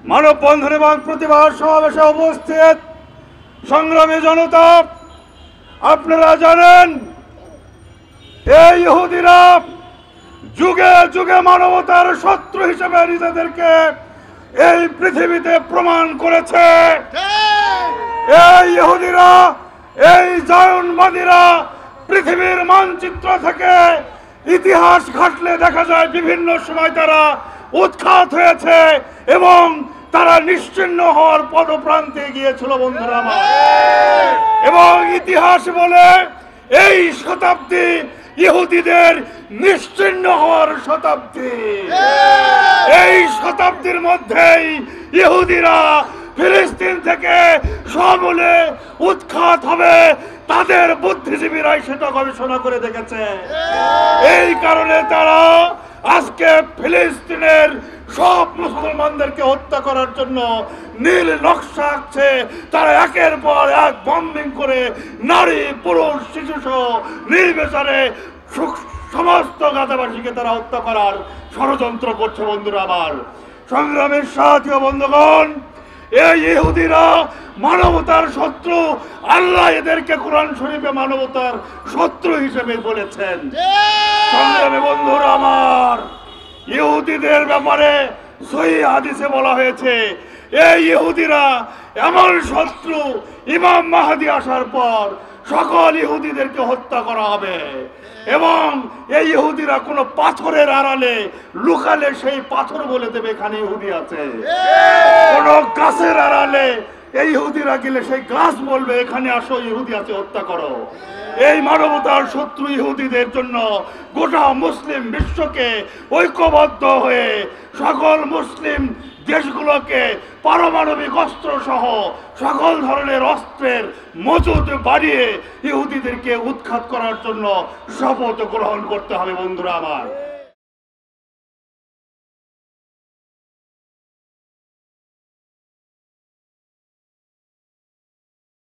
মানববন্ধন এবং প্রতিবাদ সমাবেশে উপস্থিত সংগ্রামী জনতা, আপনারা জানেন এই ইহুদিরা যুগে যুগে মানবতার শত্রু হিসেবে নিজেদেরকে এই পৃথিবীতে প্রমাণ করেছে। এই ইহুদিরা, এই জায়নবাদীরা পৃথিবীর মানচিত্র থেকে ইতিহাস ঘাটলে দেখা যায় বিভিন্ন সময় তারা উৎখাত হয়েছে এবং তারা নিশ্চিহ্ন হওয়ার পদপ্রান্তে গিয়েছিল বন্ধুরা আমার। এবং ইতিহাস বলে এই শতাব্দী ইহুদিদের নিশ্চিহ্ন হওয়ার শতাব্দী। এই শতাব্দীর মধ্যেই ইহুদিরা ফিলিস্তিন থেকে সমূলে উৎখাত হবে, তাদের বুদ্ধিজীবীরাই সেটা গবেষণা করে দেখেছে। এই কারণে তারা আজকে ফিলিস্তিনের সব মুসলমানদেরকে হত্যা করার জন্য নীল নকশা আঁকছে। তারা একের পর এক বম্বিং করে নারী পুরুষ শিশু সহ নির্বিচারে সমস্ত গাজাবাসীকে তারা হত্যা করার ষড়যন্ত্র করছে বন্ধুরা আমার। সংগ্রামের সাথী ও বন্ধুগণ, এই ইহুদিরা মানবতার শত্রু। আল্লাহ এদেরকে কোরআন শরীফে মানবতার শত্রু হিসেবে বলেছেন। সংগ্রামী বন্ধুরা আমার, ইহুদিদের ব্যাপারে সহিহ হাদিসে বলা হয়েছে এই ইহুদিরা এমন শত্রু, ইমাম মাহদী আসার পর সকল ইহুদিদেরকে হত্যা করা হবে এবং এই ইহুদিরা কোনো পাথরের আড়ালে লুকালে সেই পাথর বলে দেবে এখানে ইহুদি আছে। কোনো গাছের আড়ালে এই ইহুদিরা গেলে সেই গাছ বলবে এখানে আসো, ইহুদি আছে, হত্যা করো। এই মানবতার শত্রু ইহুদিদের জন্য গোটা মুসলিম বিশ্বকে ঐক্যবদ্ধ হয়ে সকল মুসলিম দেশগুলোকে পারমাণবিক অস্ত্র সহ সকল ধরনের অস্ত্রের মজুদ বাড়িয়ে ইহুদিদেরকে উৎখাত করার জন্য শপথ গ্রহণ করতে হবে বন্ধুরা আমার।